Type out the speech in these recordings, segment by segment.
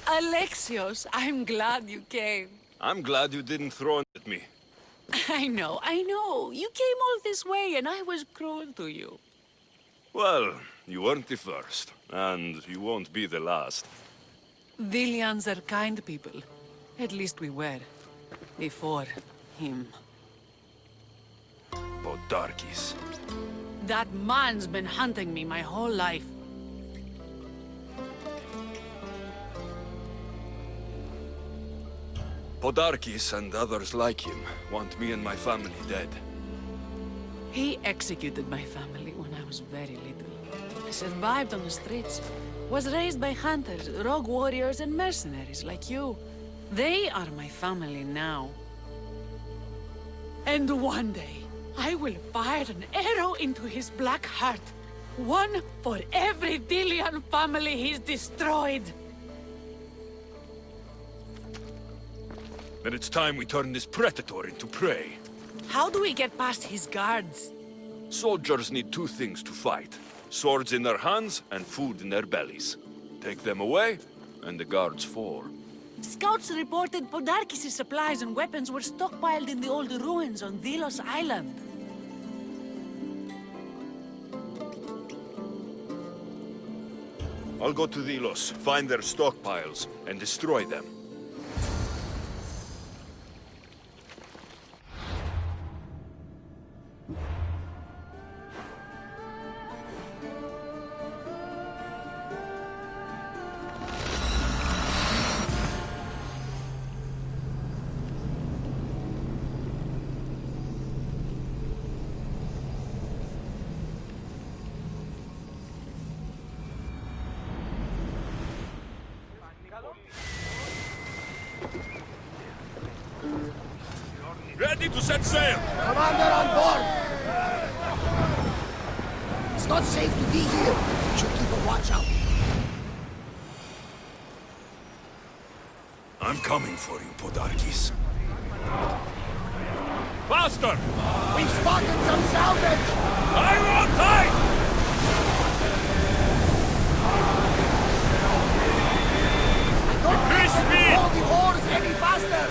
Alexios, I'm glad you came. I'm glad you didn't throw it at me. I know. You came all this way and I was cruel to you. Well, you weren't the first, and you won't be the last. Villians are kind people. At least we were. Before him. Podarkis. That man's been hunting me my whole life. Podarkis and others like him want me and my family dead. He executed my family when I was very little. I survived on the streets. Was raised by hunters, rogue warriors, and mercenaries like you. They are my family now. And one day, I will fire an arrow into his black heart. One for every Dillian family he's destroyed. Then it's time we turn this predator into prey. How do we get past his guards? Soldiers need two things to fight. Swords in their hands and food in their bellies. Take them away, and the guards fall. Scouts reported Podarkis' supplies and weapons were stockpiled in the old ruins on Delos Island. I'll go to Delos, find their stockpiles, and destroy them. Ready to set sail! Commander on board! It's not safe to be here. We should keep a watch out. I'm coming for you, Podarkis. Faster! We've spotted some salvage! I'm on tight! I don't Increase think we speed! can pull the oars any faster!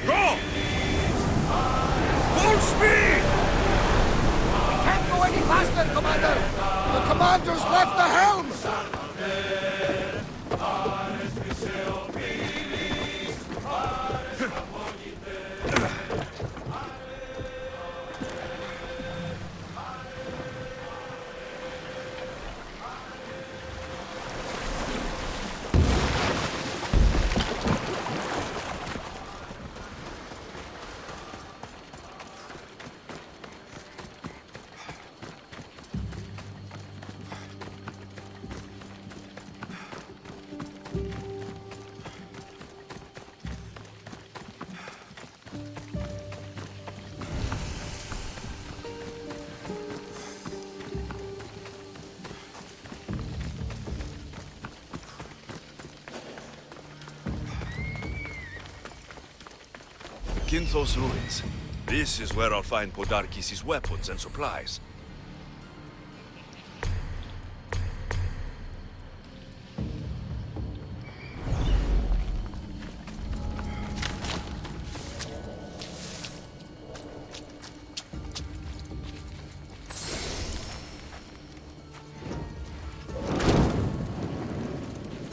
Go! Full speed! We can't go any faster, Commander! The commander's left the helm! Kinthos ruins. This is where I'll find Podarkis' weapons and supplies.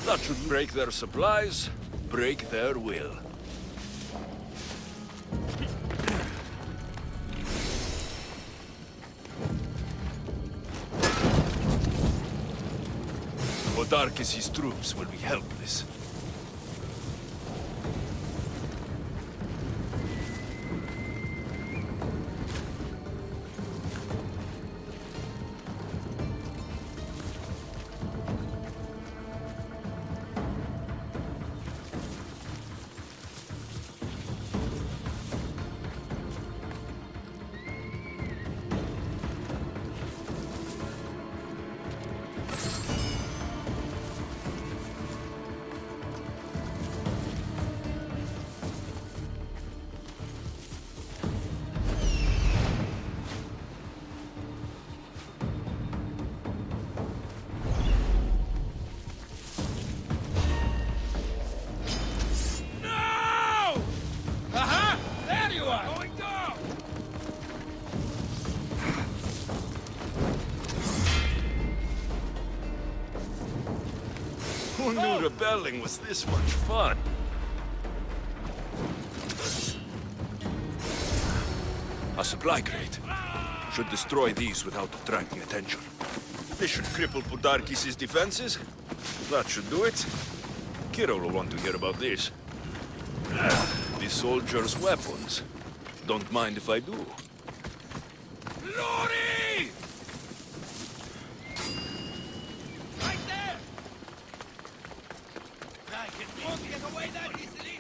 That should break their supplies, break their will. Podarkis' troops will be helpless. going down! Who knew rebelling was this much fun? A supply crate. Should destroy these without attracting attention. This should cripple Podarkis' defenses. That should do it. Kira will want to hear about this. The soldiers' weapons. Don't mind if I do. Lori! Right there! Won't get away that easily!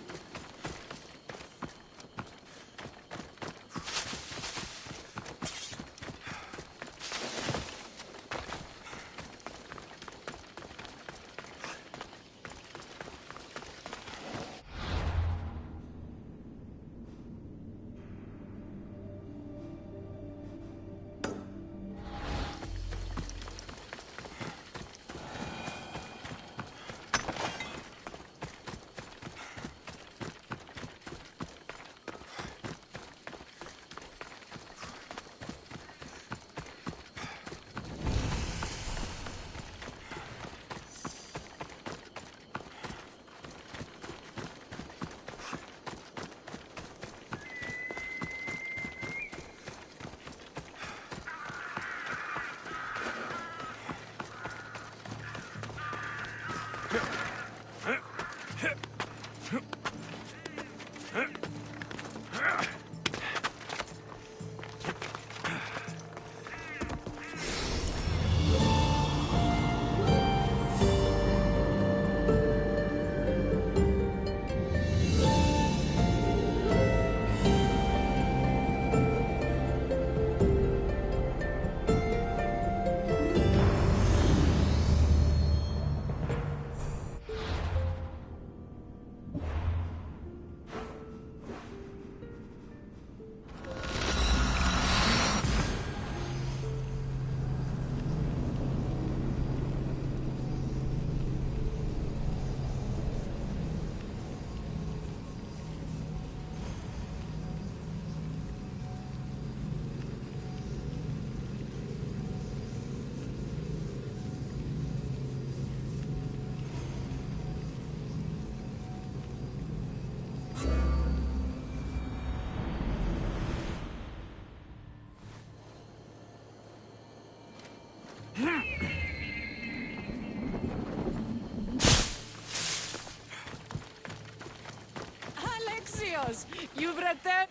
Alexios, you've read that?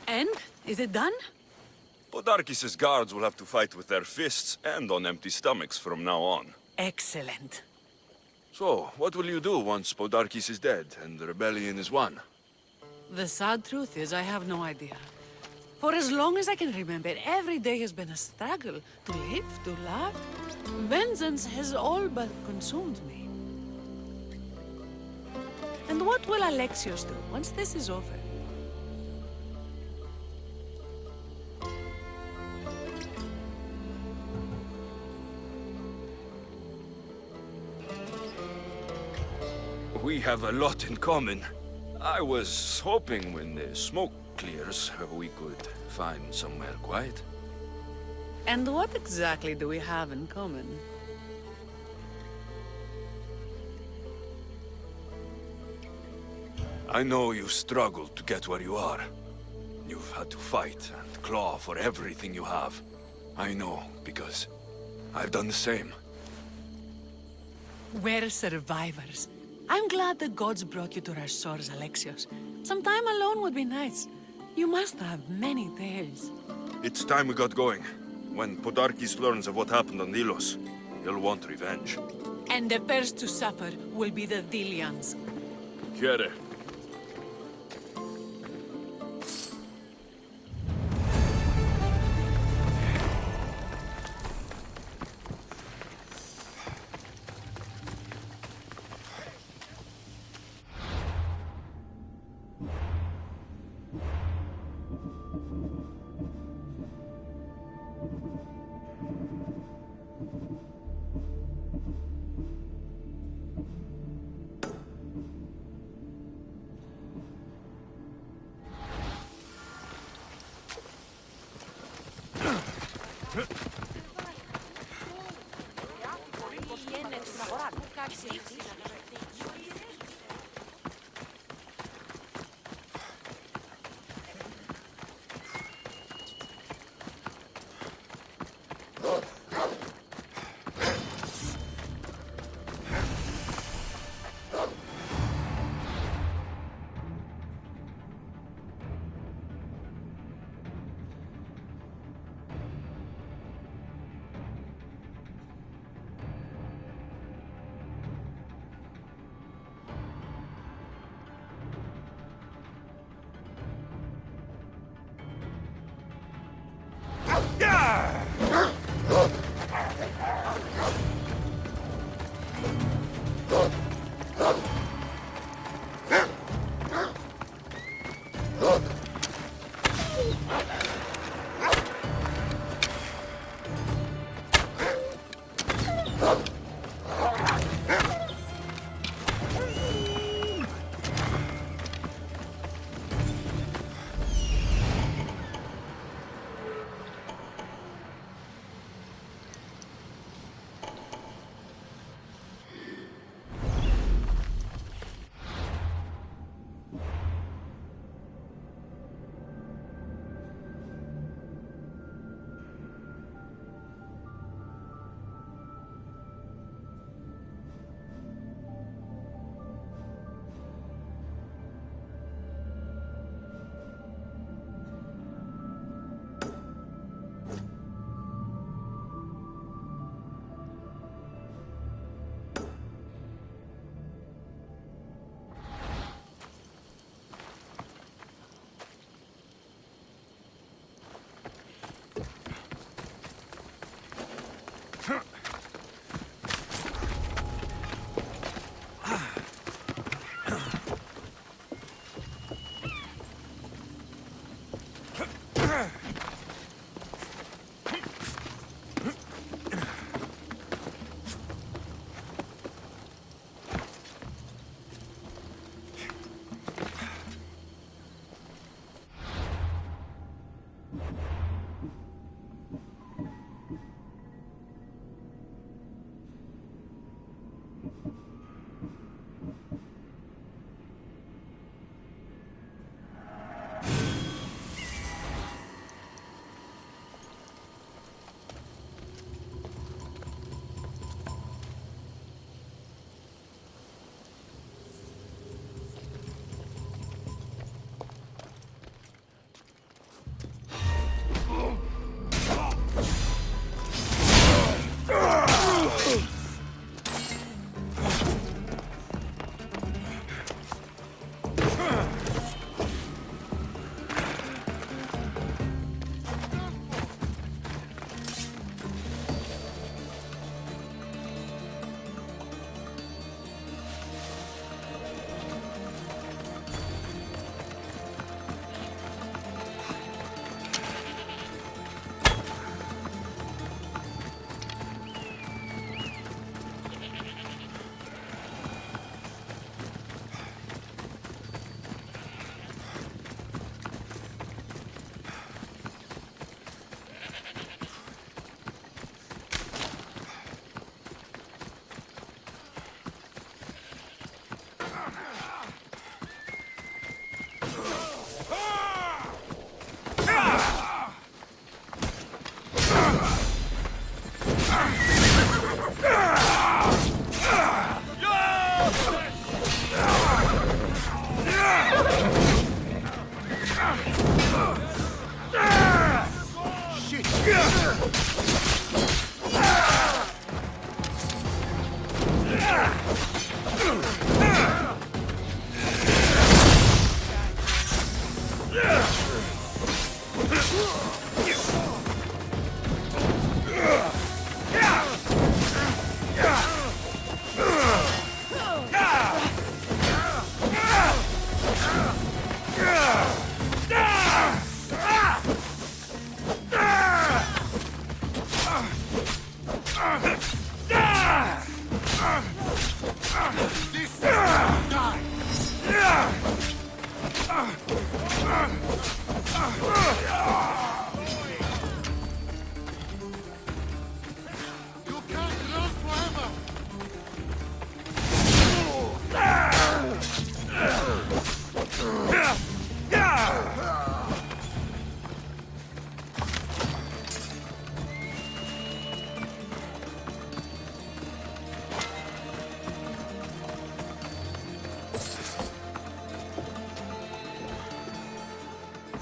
And? Is it done? Podarkis' guards will have to fight with their fists and on empty stomachs from now on. Excellent. So, what will you do once Podarkis is dead and the rebellion is won? The sad truth is, I have no idea. For as long as I can remember, every day has been a struggle to live, to love. Vengeance has all but consumed me. And what will Alexios do once this is over? We have a lot in common. I was hoping when the smoke clears, we could find somewhere quiet. And what exactly do we have in common? I know you struggled to get where you are. You've had to fight and claw for everything you have. I know, because I've done the same. We're survivors. I'm glad the gods brought you to our shores, Alexios. Some time alone would be nice. You must have many tales. It's time we got going. When Podarkis learns of what happened on Delos, he'll want revenge. And the first to suffer will be the Dilians. Quiere.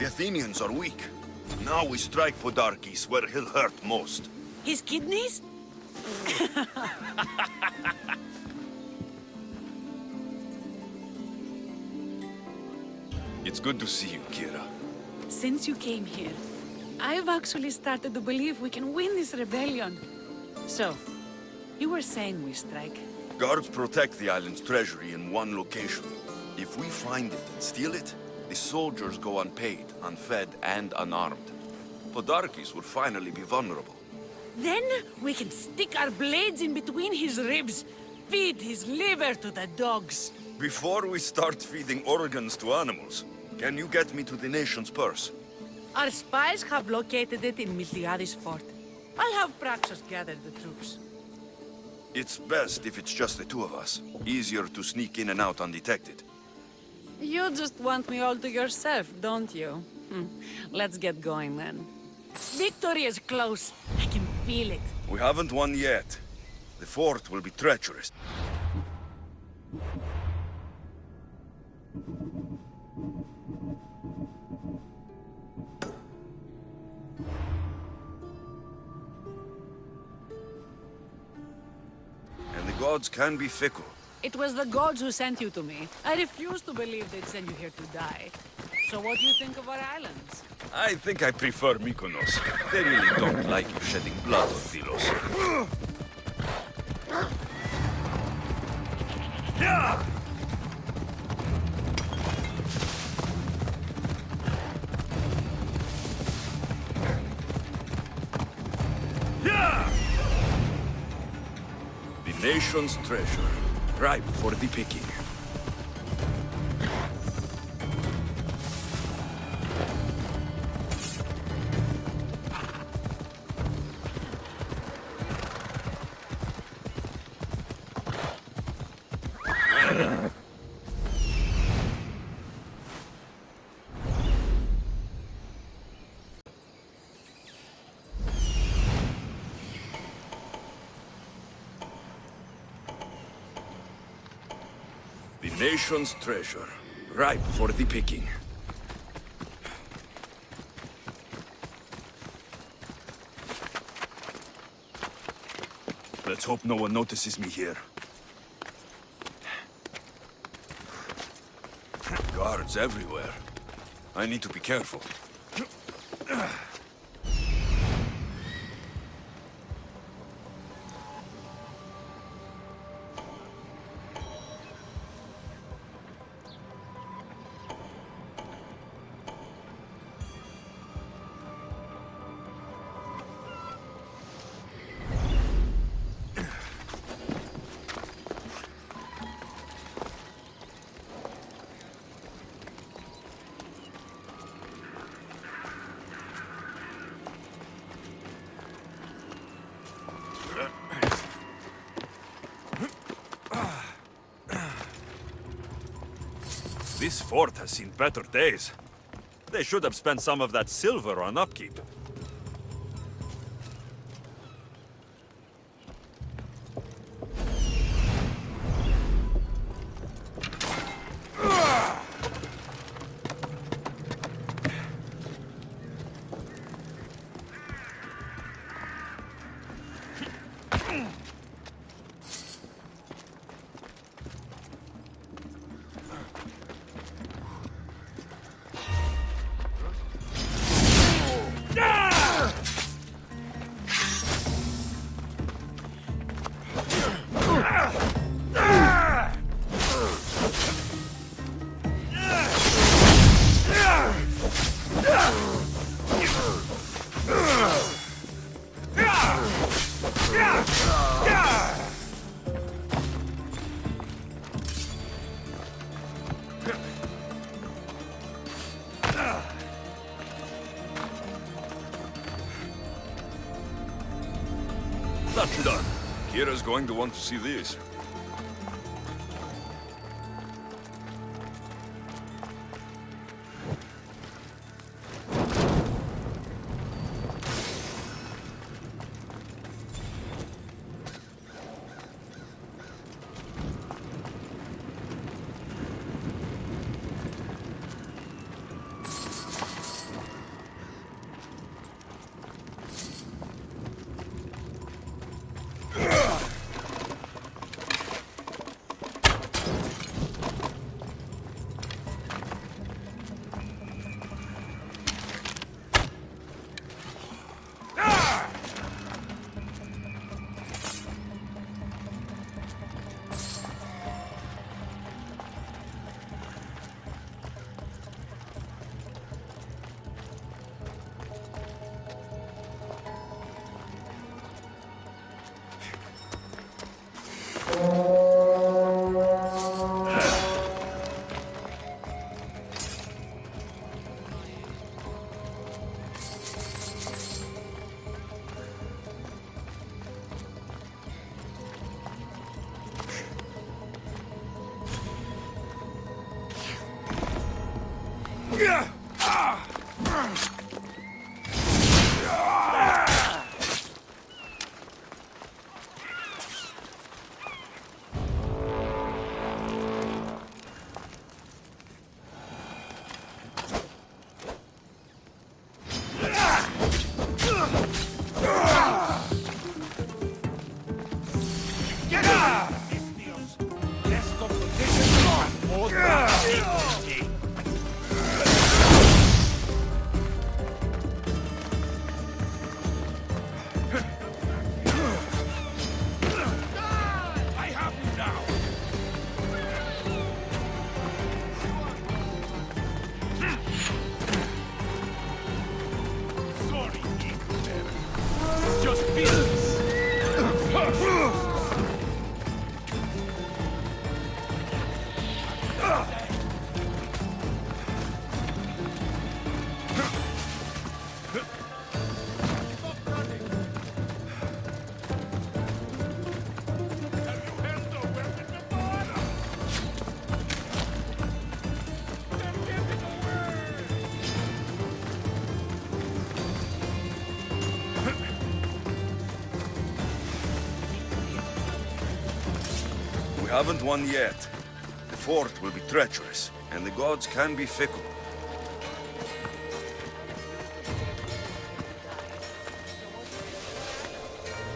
Athenians are weak. Now we strike Podarkes where he'll hurt most. His kidneys? It's good to see you, Kira. Since you came here, I've actually started to believe we can win this rebellion. So, you were saying we strike? Guards protect the island's treasury in one location. If we find it and steal it, the soldiers go unpaid, unfed, and unarmed. Podarkes will finally be vulnerable. Then we can stick our blades in between his ribs, feed his liver to the dogs. Before we start feeding organs to animals, can you get me to the nation's purse? Our spies have located it in Miltiades fort. I'll have Praxos gather the troops. It's best if it's just the two of us. Easier to sneak in and out undetected. You just want me all to yourself, don't you? Let's get going then. Victory is close. I can feel it. We haven't won yet. The fort will be treacherous. And the gods can be fickle. It was the gods who sent you to me. I refuse to believe they'd send you here to die. So what do you think of our islands? I think I prefer Mykonos. They really don't like you shedding blood on Delos. Yeah! Yeah! The nation's treasure, ripe for the picking. The nation's treasure, ripe for the picking. Let's hope no one notices me here. Guards everywhere. I need to be careful. This fort has seen better days. They should have spent some of that silver on upkeep. That's done. Kira's going to want to see this. Just business. We haven't won yet. The fort will be treacherous, and the gods can be fickle.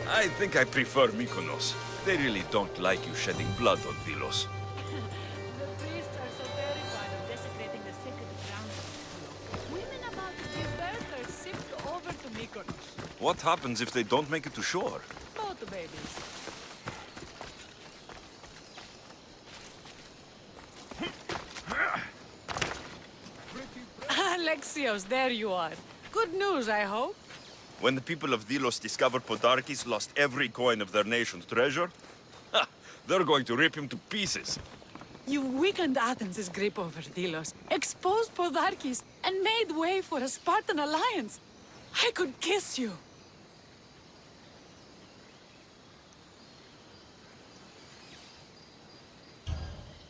I think I prefer Mykonos. They really don't like you shedding blood on Delos. The priests are so terrified of desecrating the sacred ground. Women about to give birth are shipped over to Mykonos. What happens if they don't make it to shore? Both babies. Alexios, there you are. Good news, I hope. When the people of Delos discovered Podarkes lost every coin of their nation's treasure, ha, they're going to rip him to pieces. You weakened Athens' grip over Delos, exposed Podarkes, and made way for a Spartan alliance. I could kiss you.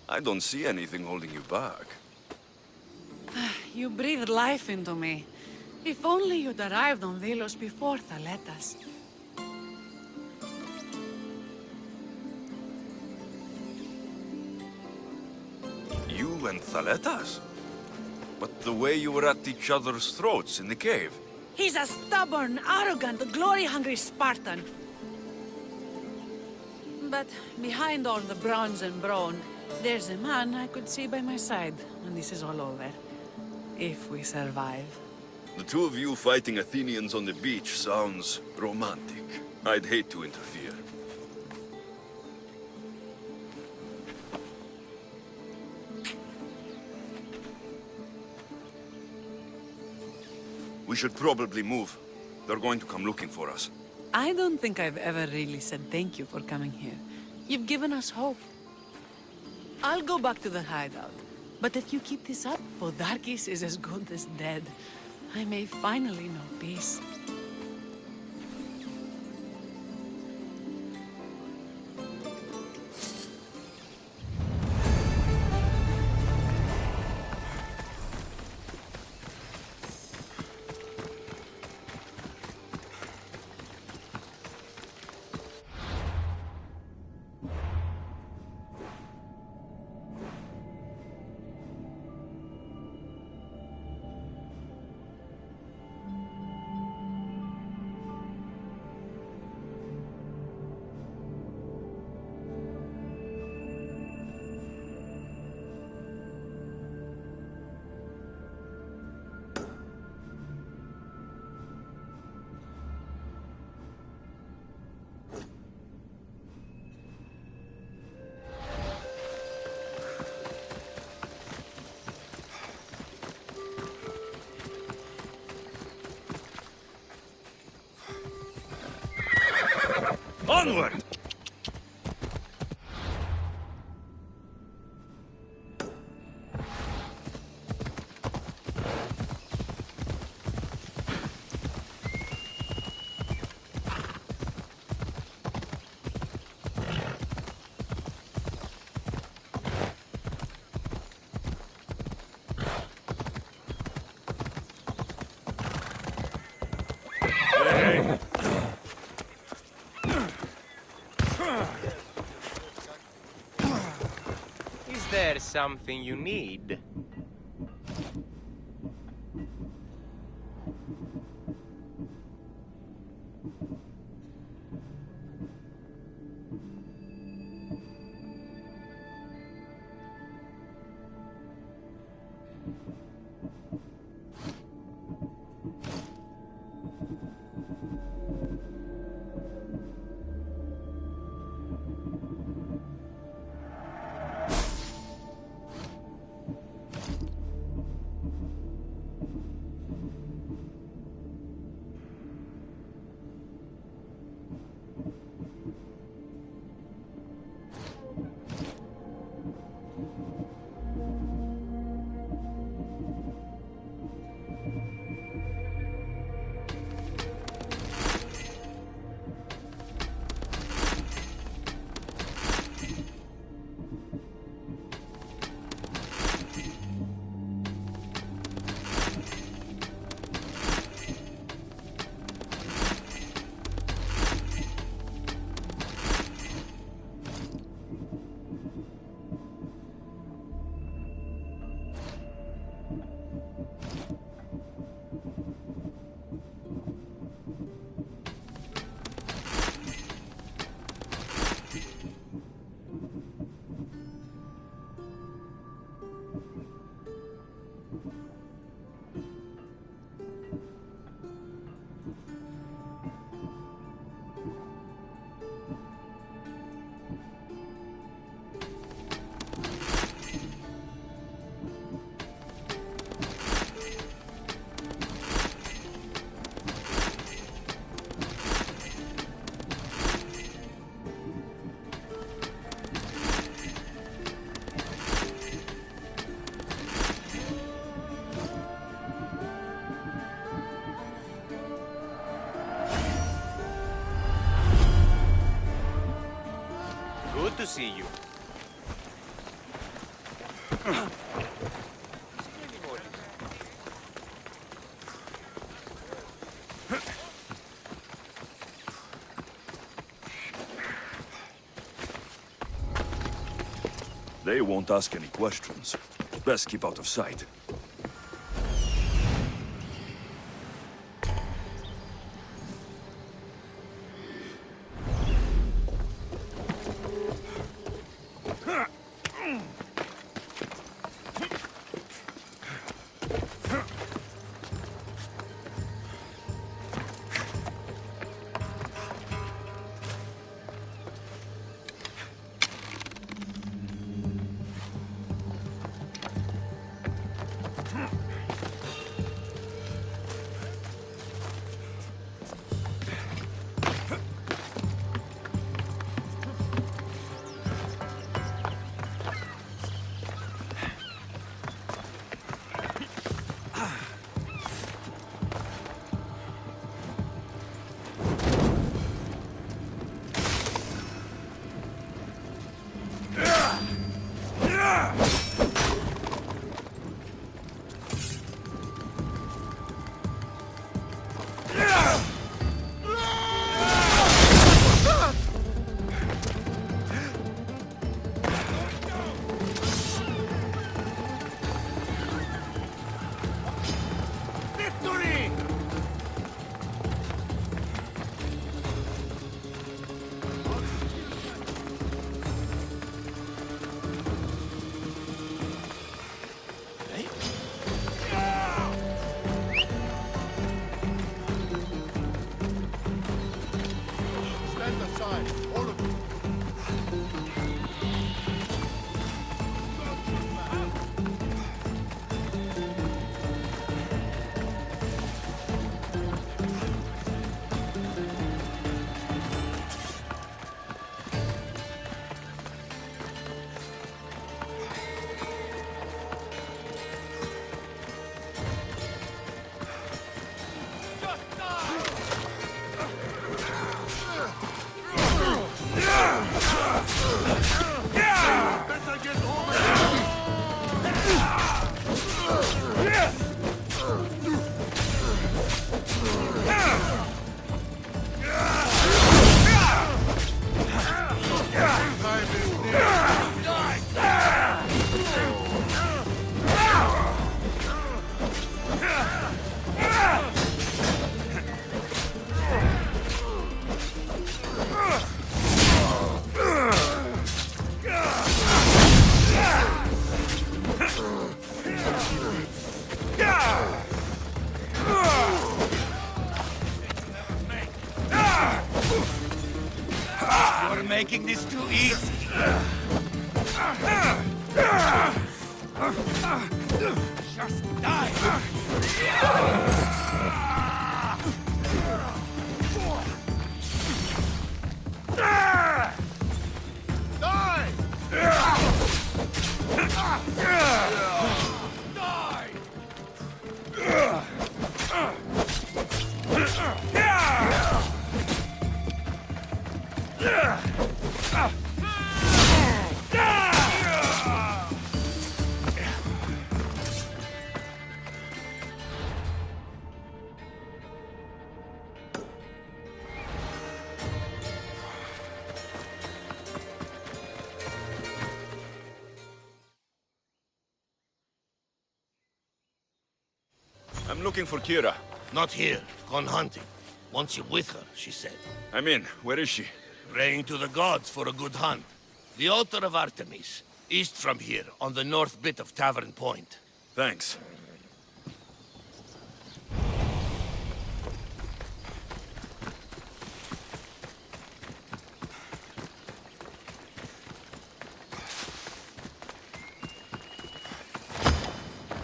I don't see anything holding you back. You breathed life into me. If only you'd arrived on Delos before Thaletas. You and Thaletas? But the way you were at each other's throats in the cave. He's a stubborn, arrogant, glory-hungry Spartan. But behind all the bronze and brawn, there's a man I could see by my side when this is all over. If we survive. The two of you fighting Athenians on the beach sounds romantic. I'd hate to interfere. We should probably move. They're going to come looking for us. I don't think I've ever really said thank you for coming here. You've given us hope. I'll go back to the hideout. But if you keep this up, Podarkes is as good as dead. I may finally know peace. Onward! Is there something you need? to see you. They won't ask any questions. Best keep out of sight. Making this too easy. Just die. I'm looking for Kira. Not here. Gone hunting. Wants you with her, she said. I'm in. Where is she? Praying to the gods for a good hunt. The altar of Artemis. East from here, on the north bit of Tavern Point. Thanks.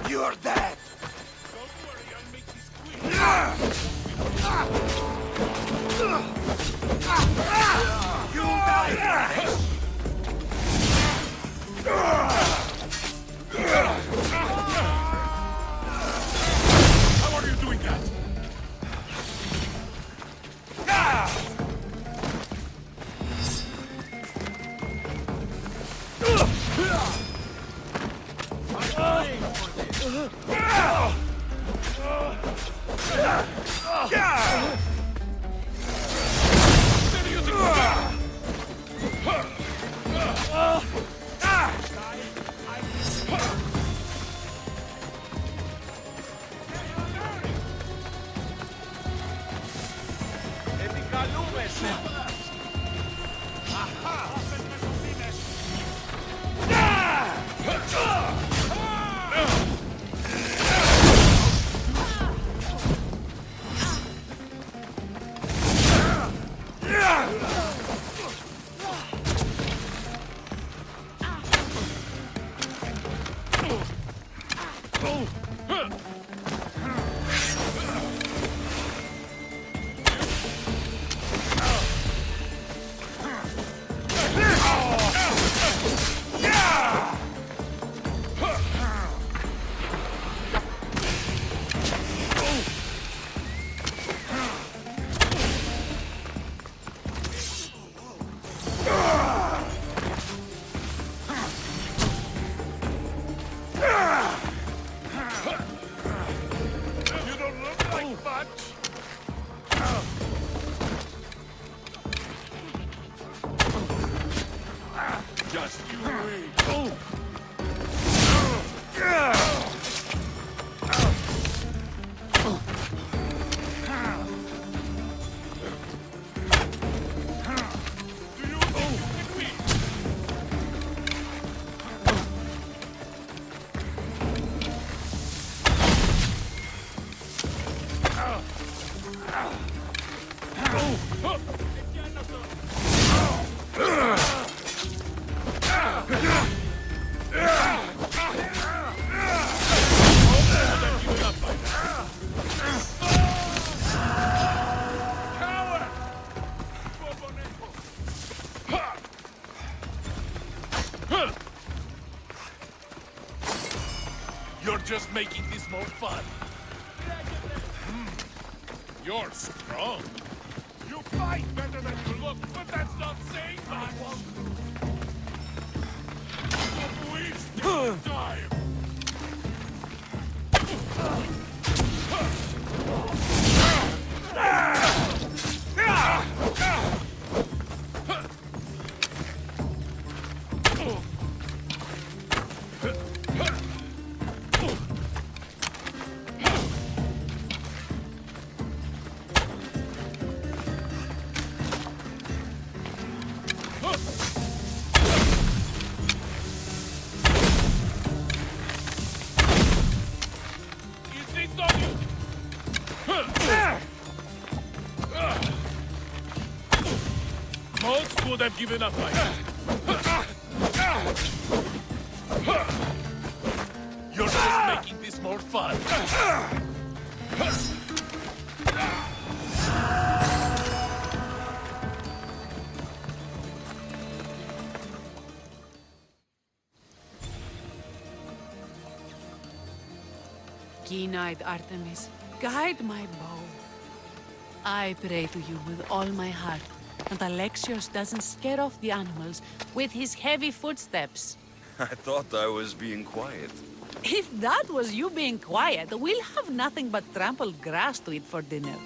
You're dead! You'll die! You're just making this more fun. You're strong. You fight better than you look, but that's not saying much. Waste time. Most would have given up by now. You're just making this more fun. Keen-eyed Artemis, guide my bow. I pray to you with all my heart, and Alexios doesn't scare off the animals with his heavy footsteps. I thought I was being quiet. If that was you being quiet, we'll have nothing but trampled grass to eat for dinner.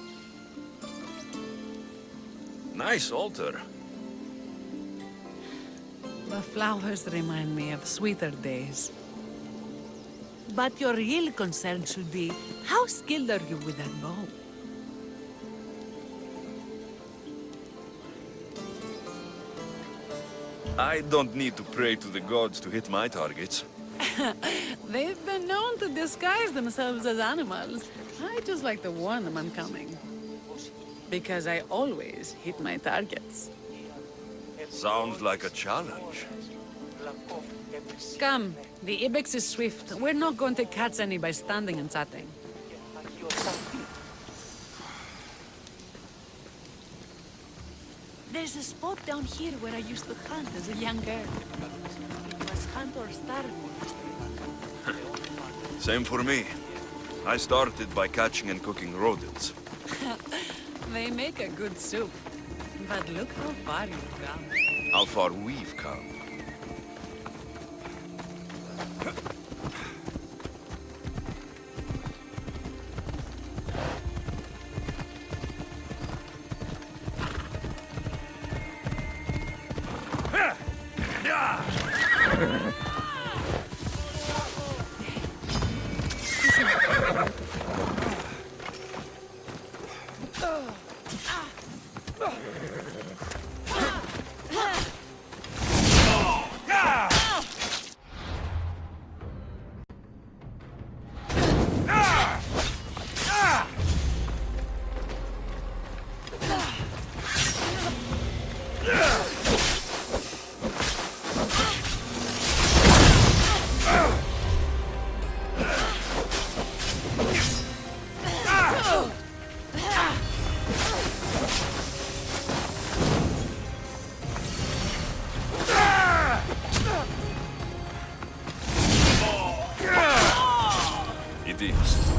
Nice altar. The flowers remind me of sweeter days. But your real concern should be, how skilled are you with that bow? I don't need to pray to the gods to hit my targets. They've been known to disguise themselves as animals. I just like to warn them I'm coming. Because I always hit my targets. Sounds like a challenge. Come, the ibex is swift. We're not going to catch any by standing and chatting. There's a spot down here where I used to hunt as a young girl. It was hunt or starve. Same for me. I started by catching and cooking rodents. They make a good soup. But look how far you've come. How far we've come. It is.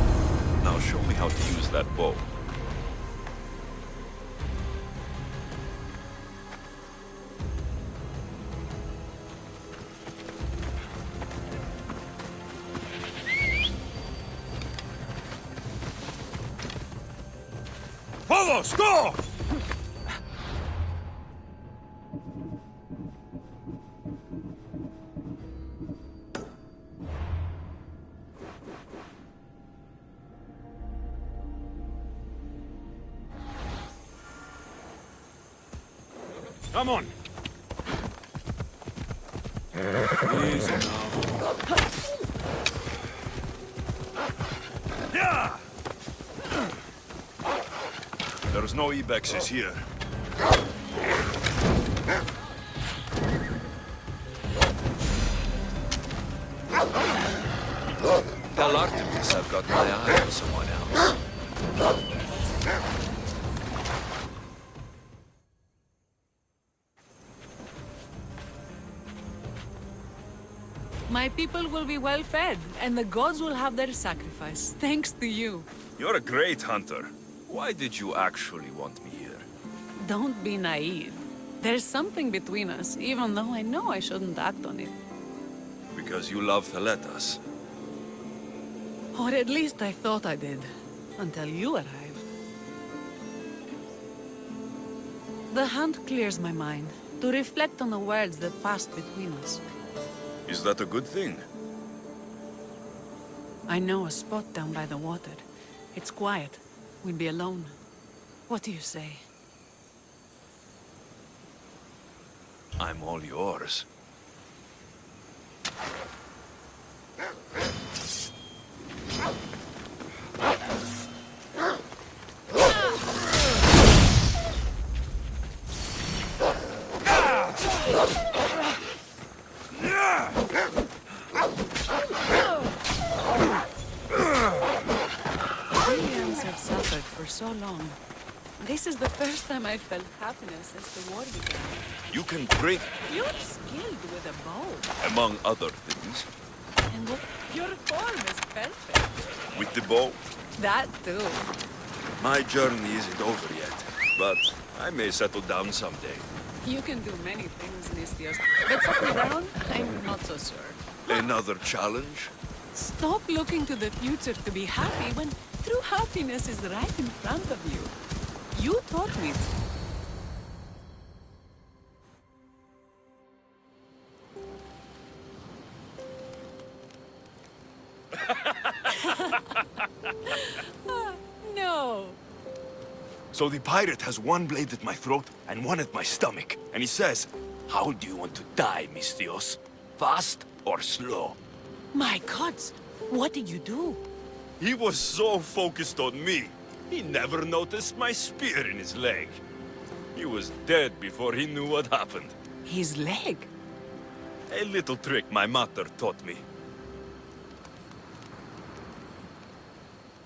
Now show me how to use that bow. Vamos, go! Come on. Easy now. Yeah! There's no ebexes here. Tell Artemis I've got my eye on someone else. My people will be well fed, and the gods will have their sacrifice, thanks to you. You're a great hunter. Why did you actually want me here? Don't be naive. There's something between us, even though I know I shouldn't act on it. Because you love Theletas. Or at least I thought I did, until you arrived. The hunt clears my mind, to reflect on the words that passed between us. Is that a good thing? I know a spot down by the water. It's quiet. We'd be alone. What do you say? I'm all yours. Williams have suffered for so long. This is the first time I've felt happiness since the war began. You can bring, You're skilled with a bow. among other things, And look, your form is perfect. with the bow. That too. My journey isn't over yet, but I may settle down someday. You can do many things, Nistios. But set me down, I'm not so sure. Another challenge? Stop looking to the future to be happy when true happiness is right in front of you. You taught me. No. So the pirate has one blade at my throat and one at my stomach. And he says, how do you want to die, Mistios? Fast or slow? My gods, what did you do? He was so focused on me, he never noticed my spear in his leg. He was dead before he knew what happened. His leg? A little trick my mother taught me.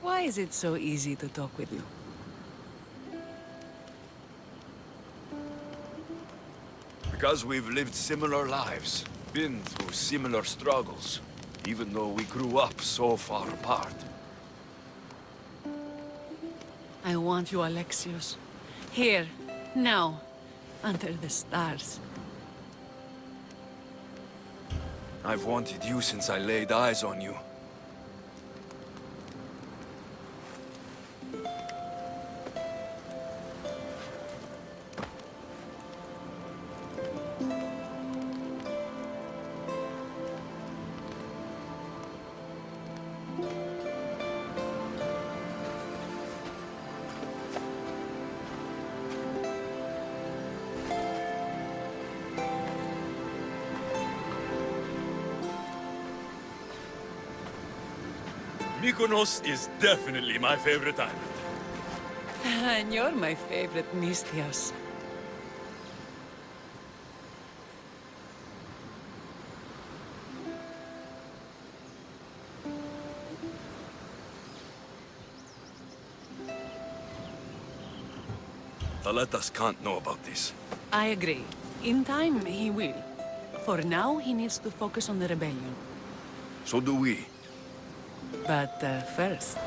Why is it so easy to talk with you? Because we've lived similar lives, been through similar struggles, even though we grew up so far apart. I want you, Alexios. Here, now, under the stars. I've wanted you since I laid eyes on you. Mykonos is definitely my favorite island. And you're my favorite, Mistios. Thaletas can't know about this. I agree. In time, he will. For now, he needs to focus on the rebellion. So do we. But first...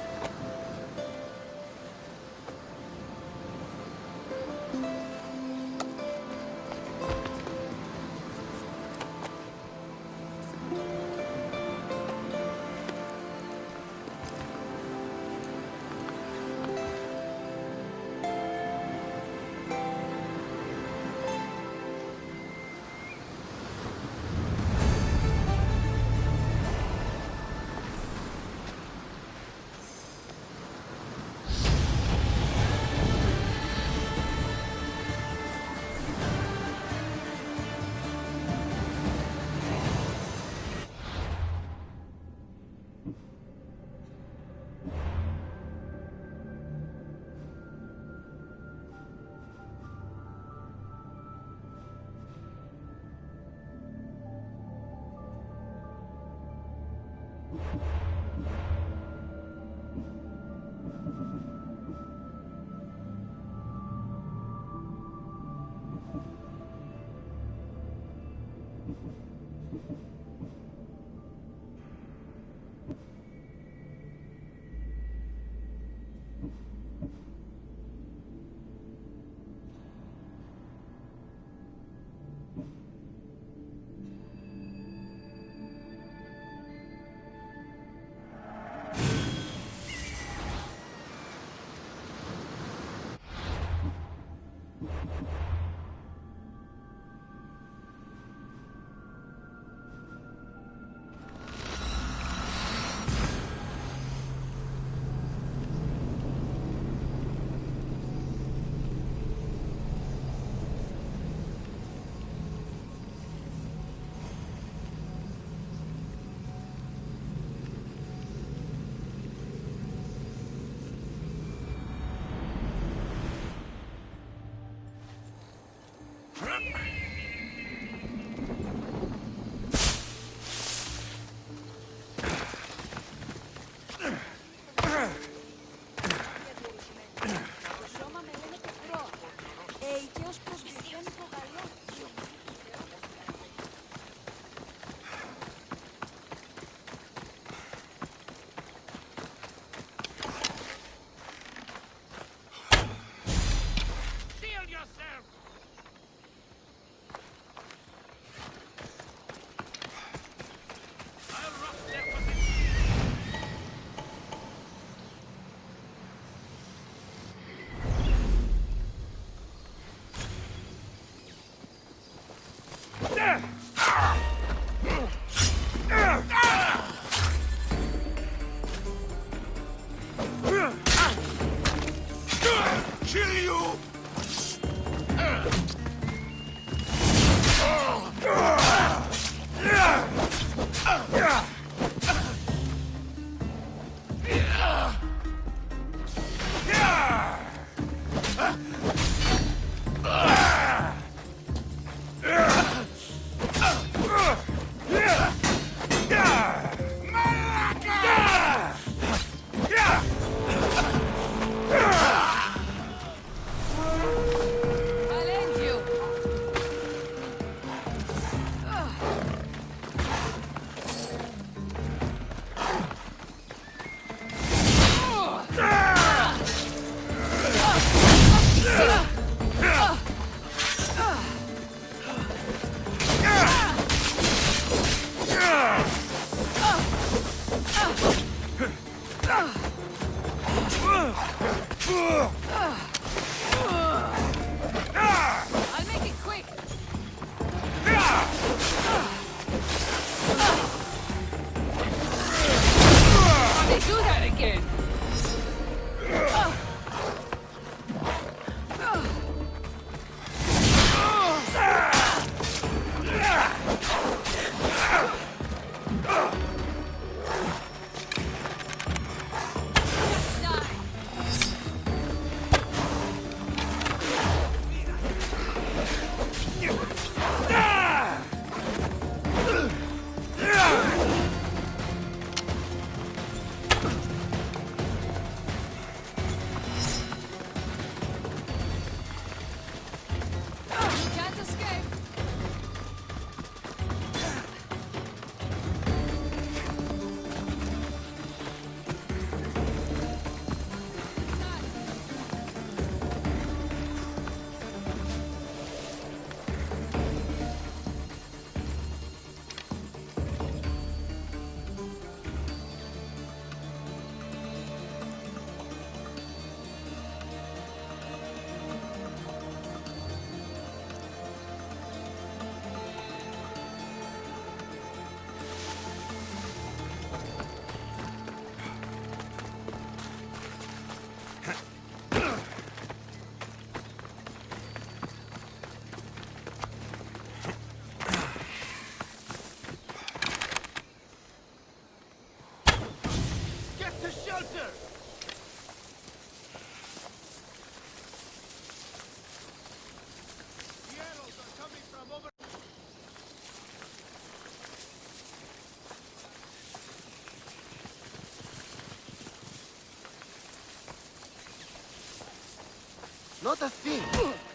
Not a thing.